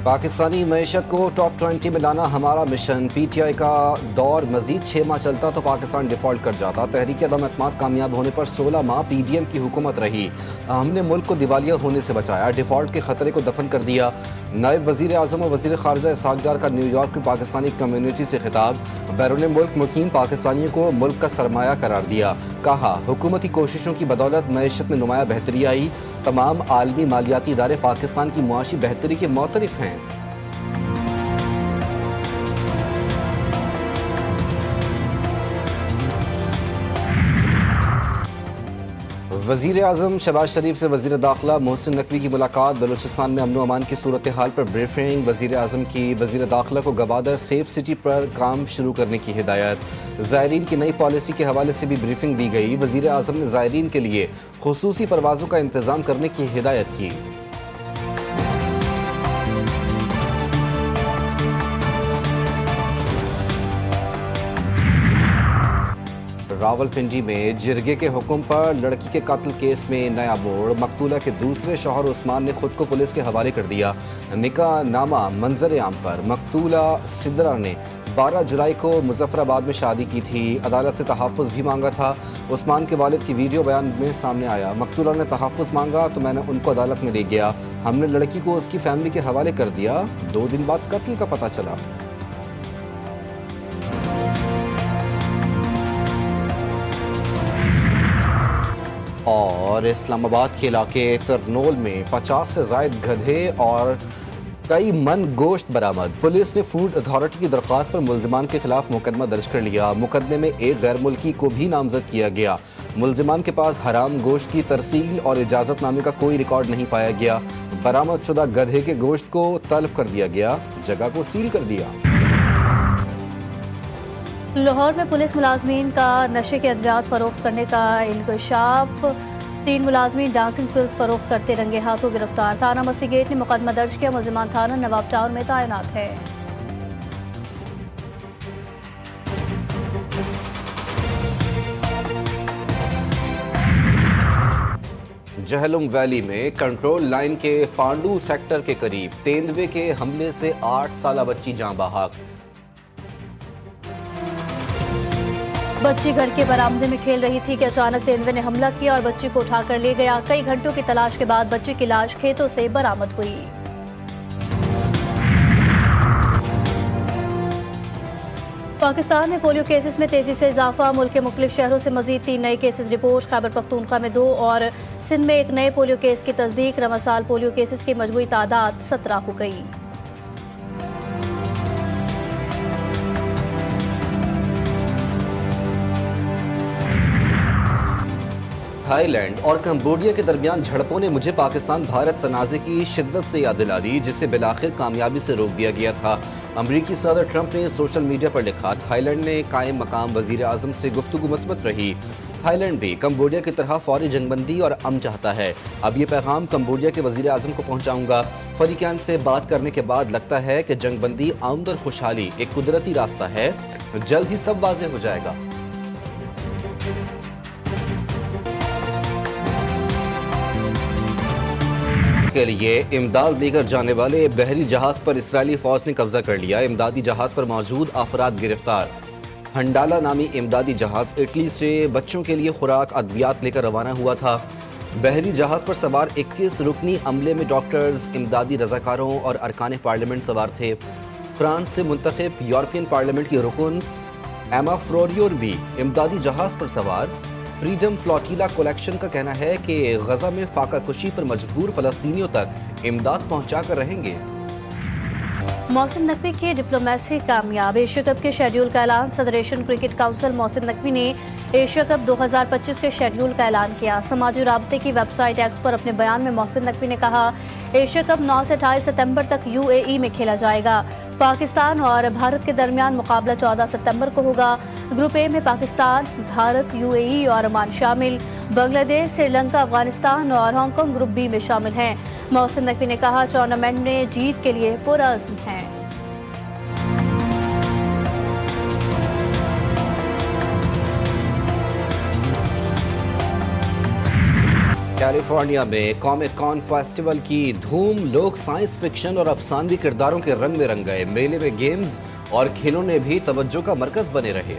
पाकिस्तानी मईशत को टॉप 20 में लाना हमारा मिशन। PTI का दौर मजीद 6 माह चलता तो पाकिस्तान डिफ़ॉल्ट कर जाता। तहरीक अदम एतमाद कामयाब होने पर 16 माह PDM की हुकूमत रही। हमने मुल्क को दिवालिया होने से बचाया, डिफ़ॉल्ट के ख़तरे को दफन कर दिया। नायब वज़ीर आज़म और वज़ीर ख़ारजा इसहाक़ डार का न्यूयॉर्क में पाकिस्तानी कम्यूनिटी से खिताब। बैरून मुल्क मुकीम पाकिस्तानियों को मुल्क का सरमाया करार दिया। कहा हुकूमती कोशिशों की बदौलत मईशत में नुमाया बेहतरी आई। तमाम आलमी मालियाती इदारे पाकिस्तान की मुआशी बेहतरी के मुतरफ हैं। वज़ीर आज़म शहबाज शरीफ से वज़ीर दाखिला मोहसिन नकवी की मुलाकात। बलूचिस्तान में अमन अमान की सूरत हाल पर ब्रीफिंग। वज़ीर आज़म की वज़ीर दाखिला को गवादर सेफ सिटी पर काम शुरू करने की हिदायत। ज़ायरीन की नई पॉलिसी के हवाले से भी ब्रीफिंग दी गई। वज़ीर आज़म ने ज़ायरीन के लिए खुसूसी परवाज़ों का इंतज़ाम करने की हिदायत की। रावलपिंडी में जिरगे के हुक्म पर लड़की के कत्ल केस में नया मोड़। मकतूला के दूसरे शौहर उस्मान ने खुद को पुलिस के हवाले कर दिया। निकाह नामा मंजर आम पर। मकतूला सिद्रा ने 12 जुलाई को मुजफ्फराबाद में शादी की थी। अदालत से तहफ़्फ़ुज़ भी मांगा था। उस्मान के वालिद की वीडियो बयान में सामने आया। मकतूला ने तहफ़्फ़ुज़ मांगा तो मैंने उनको अदालत में ले गया। हमने लड़की को उसकी फैमिली के हवाले कर दिया। 2 दिन बाद कत्ल का पता चला। और इस्लामाबाद के इलाके तरनोल में 50 से ज़ायद गधे और कई मन गोश्त बरामद। पुलिस ने फूड अथॉरिटी की दरख्वास्त पर मुल्जिमान के खिलाफ मुकदमा दर्ज कर लिया। मुकदमे में एक गैर मुल्की को भी नामजद किया गया। मुल्जिमान के पास हराम गोश्त की तरसील और इजाज़तनामे का कोई रिकॉर्ड नहीं पाया गया। बरामद शुदा गधे के गोश्त को तल्फ कर दिया गया, जगह को सील कर दिया। लाहौर में पुलिस मुलाजमीन का नशे के अद्वियात फरोख्त करने का इंकशाफ। 3 मुलाजमीन डांसिंग पिल्स फरोख्त करते रंगे हाथों गिरफ्तार। थाना मस्तीगेट ने मुकदमा दर्ज किया। मुल्जिमान थाना नवाब टाउन में तैनात है। जहलुम वैली में कंट्रोल लाइन के पांडू सेक्टर के करीब तेंदुए के हमले से 8 साला बच्ची जान बहक। बच्ची घर के बरामदे में खेल रही थी कि अचानक तेंदुए ने हमला किया और बच्ची को उठाकर ले गया। कई घंटों की तलाश के बाद बच्ची की लाश खेतों से बरामद हुई। पाकिस्तान में पोलियो केसेस में तेजी से इजाफा। मुल्क के मुख्तलिफ शहरों से मजीद 3 नए केसेस रिपोर्ट। खैबर पख्तूनख्वा में 2 और सिंध में 1 नए पोलियो केस की तस्दीक। रवा साल पोलियो केसेस की मजमूई तादाद 17 हो गई। थाईलैंड और कंबोडिया के दरमियान झड़पों ने मुझे पाकिस्तान भारत तनाज़े की शिद्दत से याद दिला दी, जिसे बिलाखिर कामयाबी से रोक दिया गया था। अमरीकी सदर ट्रंप ने सोशल मीडिया पर लिखा, थाईलैंड ने कायम मकाम वज़ीर आज़म से गुफ्तगू मस्बत रही। थाईलैंड भी कंबोडिया की तरह फौरी जंगबंदी और अमन चाहता है। अब ये पैगाम कंबोडिया के वज़ीर आज़म को पहुँचाऊँगा। फरीक़ैन से बात करने के बाद लगता है कि जंगबंदी आमद और खुशहाली एक कुदरती रास्ता है। जल्द ही सब वाज़ेह हो जाएगा। के लिए इमदाद लेकर जाने वाले बहरी जहाज पर इस्राएली फौज ने कब्जा कर लिया। इमदादी जहाज पर मौजूद अफराद गिरफ्तार। हंडाला नामी इमदादी जहाज इटली से बच्चों के लिए खुराक अद्वियात लेकर रवाना हुआ था। बहरी जहाज पर सवार 21 रुकनी अमले में डॉक्टर्स, इमदादी रजाकारों और अरकान पार्लियामेंट सवार थे। फ्रांस से मुंतखब यूरोपियन पार्लियामेंट की रुकन एमा फ्लोरियोर भी इमदादी जहाज पर सवार। फ्रीडम फ्लोटीला कलेक्शन का कहना है कि गजा में फाका कुशी पर मजबूर फलस्तीनियों तक इमदाद पहुंचा कर रहेंगे। मोहसिन नकवी की डिप्लोमेसी कामयाब। एशिया कप के शेड्यूल का ऐलान। सदर Asian cricket council Mohsin Naqvi ने एशिया कप 2025 के शेड्यूल का ऐलान किया। समाजी राब्ते की वेबसाइट एक्स पर अपने बयान में मोहसिन नकवी ने कहा, एशिया कप 9 से 28 सितंबर तक UAE में खेला जाएगा। पाकिस्तान और भारत के दरमियान मुकाबला 14 सितंबर को होगा। ग्रुप ए में पाकिस्तान, भारत, UAE और ओमान शामिल। बांग्लादेश, श्रीलंका, अफगानिस्तान और हांगकांग ग्रुप बी में शामिल हैं। मोहसिन नकवी ने कहा, टूर्नामेंट में जीत के लिए पुरअज़्म हैं। कैलिफोर्निया में कॉमिक कॉन फेस्टिवल की धूम। लोग साइंस फिक्शन और अफसानवी किरदारों के रंग में रंग गए। मेले में गेम्स और खिलौने भी तवज्जो का मरकज बने रहे।